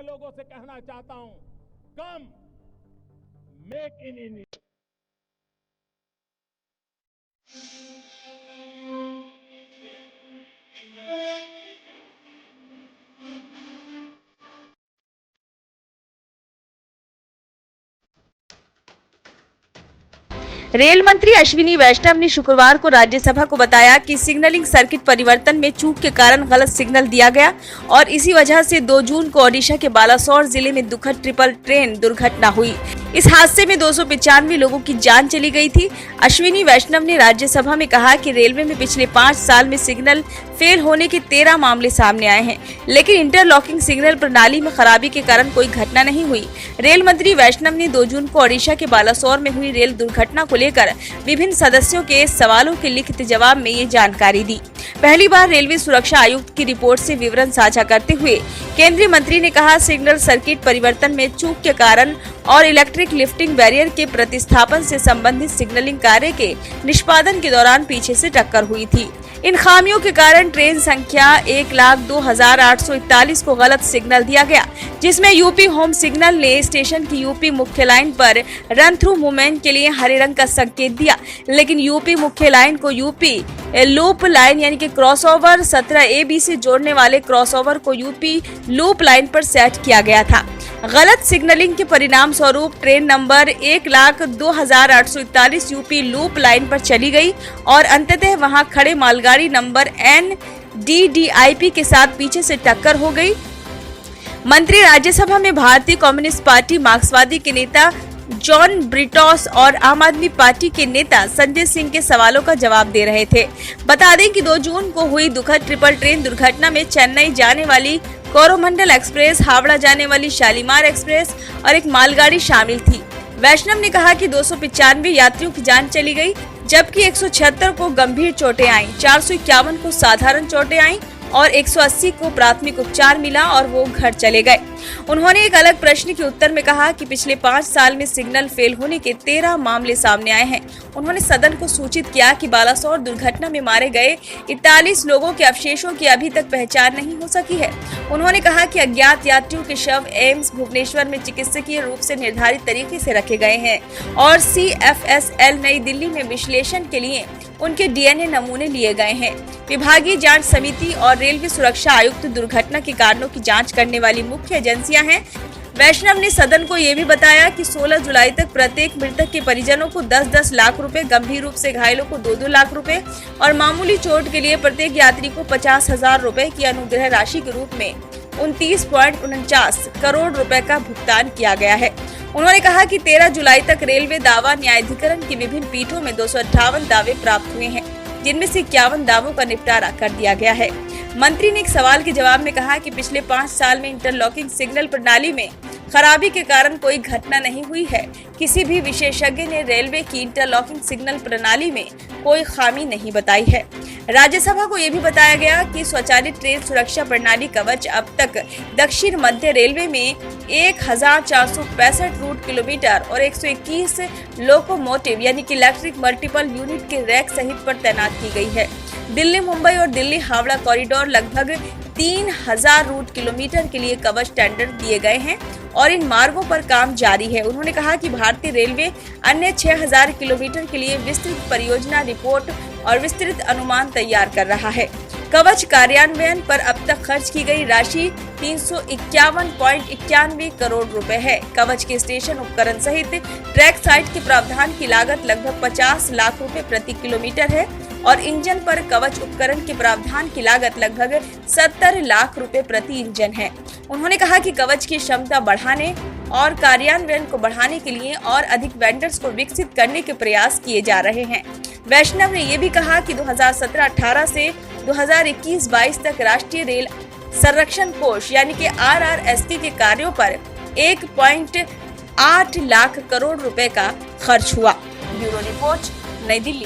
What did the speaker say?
लोगों से कहना चाहता हूं, कम मेक इन इंडिया। रेल मंत्री अश्विनी वैष्णव ने शुक्रवार को राज्यसभा को बताया कि सिग्नलिंग सर्किट परिवर्तन में चूक के कारण गलत सिग्नल दिया गया और इसी वजह से 2 जून को ओडिशा के बालासोर जिले में दुखद ट्रिपल ट्रेन दुर्घटना हुई। इस हादसे में 295 लोगों की जान चली गई थी। अश्विनी वैष्णव ने राज्यसभा में कहा कि रेलवे में पिछले 5 साल में सिग्नल फेल होने के 13 मामले सामने आए हैं, लेकिन इंटरलॉकिंग सिग्नल प्रणाली में खराबी के कारण कोई घटना नहीं हुई। रेल मंत्री वैष्णव ने 2 जून को ओडिशा के बालासोर में हुई रेल दुर्घटना को लेकर विभिन्न सदस्यों के सवालों के लिखित जवाब में ये जानकारी दी। पहली बार रेलवे सुरक्षा आयुक्त की रिपोर्ट से विवरण साझा करते हुए केंद्रीय मंत्री ने कहा, सिग्नल सर्किट परिवर्तन में चूक के कारण और इलेक्ट्रिक लिफ्टिंग बैरियर के प्रतिस्थापन से संबंधित सिग्नलिंग कार्य के निष्पादन के दौरान पीछे से टक्कर हुई थी। इन खामियों के कारण ट्रेन संख्या 1,02,841 को गलत सिग्नल दिया गया, जिसमें यूपी होम सिग्नल ने स्टेशन की यूपी मुख्य लाइन पर रन थ्रू मूवमेंट के लिए हरे रंग का संकेत दिया, लेकिन यूपी मुख्य लाइन को यूपी लूप लाइन यानी कि क्रॉसओवर 17AB से जोड़ने वाले क्रॉसओवर को यूपी लूप लाइन पर सेट किया गया था। गलत सिग्नलिंग के परिणाम स्वरूप train number 1,02,841 UP loop line पर चली गई और अंततः वहां खड़े मालगाड़ी नंबर NDDIP के साथ पीछे से टक्कर हो गई। मंत्री राज्यसभा में भारतीय कम्युनिस्ट पार्टी मार्क्सवादी के नेता जॉन ब्रिटॉस और आम आदमी पार्टी के नेता संजय सिंह के सवालों का जवाब दे रहे थे। बता दें कि 2 जून को हुई दुखद ट्रिपल ट्रेन दुर्घटना में चेन्नई जाने वाली कोरोमंडल एक्सप्रेस, हावड़ा जाने वाली शालीमार एक्सप्रेस और एक मालगाड़ी शामिल थी। वैष्णव ने कहा कि 295 यात्रियों की जान चली गई, जबकि 176 को गंभीर चोटें आईं, 451 को साधारण चोटें आईं और 180 को प्राथमिक उपचार मिला और वो घर चले गए। उन्होंने एक अलग प्रश्न के उत्तर में कहा कि पिछले 5 साल में सिग्नल फेल होने के 13 मामले सामने आए हैं। उन्होंने सदन को सूचित किया कि बालासोर दुर्घटना में मारे गए 41 लोगों के अवशेषों की अभी तक पहचान नहीं हो सकी है। उन्होंने कहा कि अज्ञात यात्रियों के शव एम्स भुवनेश्वर में चिकित्सकीय रूप से निर्धारित तरीके से रखे गए हैं और CFSL नई दिल्ली में विश्लेषण के लिए उनके DNA नमूने लिए गए हैं। विभागीय जांच समिति और रेलवे सुरक्षा आयुक्त दुर्घटना के कारणों की जांच करने वाली मुख्य एजेंसियां हैं। वैष्णव ने सदन को ये भी बताया कि 16 जुलाई तक प्रत्येक मृतक के परिजनों को 10-10 लाख रुपए, गंभीर रूप से घायलों को 2-2 लाख रुपए और मामूली चोट के लिए प्रत्येक यात्री को 50,000 रुपए की अनुग्रह राशि के रूप में 29.49 करोड़ रुपए का भुगतान किया गया है। उन्होंने कहा कि 13 जुलाई तक रेलवे दावा न्यायाधिकरण की विभिन्न पीठों में 258 दावे प्राप्त हुए हैं, जिनमें से 51 दावों का निपटारा कर दिया गया है। मंत्री ने एक सवाल के जवाब में कहा कि पिछले 5 साल में इंटरलॉकिंग सिग्नल प्रणाली में खराबी के कारण कोई घटना नहीं हुई है। किसी भी विशेषज्ञ ने रेलवे की इंटरलॉकिंग सिग्नल प्रणाली में कोई खामी नहीं बताई है। राज्यसभा को यह भी बताया गया कि स्वचालित ट्रेन सुरक्षा प्रणाली कवच अब तक दक्षिण मध्य रेलवे में 1,465 रूट किलोमीटर और 121 लोकोमोटिव यानी कि इलेक्ट्रिक मल्टीपल यूनिट के रैक सहित पर तैनात की गई है। दिल्ली मुंबई और दिल्ली हावड़ा कॉरिडोर लगभग 3,000 रूट किलोमीटर के लिए कवच टेंडर दिए गए हैं और इन मार्गों पर काम जारी है। उन्होंने कहा कि भारतीय रेलवे अन्य 6,000 किलोमीटर के लिए विस्तृत परियोजना रिपोर्ट और विस्तृत अनुमान तैयार कर रहा है। कवच कार्यान्वयन पर अब तक खर्च की गई राशि 351.91 करोड़ रुपए है। कवच के स्टेशन उपकरण सहित ट्रैक साइट के प्रावधान की लागत लगभग 50 लाख रुपए प्रति किलोमीटर है और इंजन पर कवच उपकरण के प्रावधान की लागत लगभग 70 लाख रुपए प्रति इंजन है। उन्होंने कहा कि कवच की क्षमता बढ़ाने और कार्यान्वयन को बढ़ाने के लिए और अधिक वेंडर्स को विकसित करने के प्रयास किए जा रहे हैं। वैष्णव ने ये भी कहा कि 2017-18 से 2021-22 तक राष्ट्रीय रेल संरक्षण कोष यानी कि RRST के कार्यों पर 1.8 लाख करोड़ रुपए का खर्च हुआ। ब्यूरो रिपोर्ट, नई दिल्ली।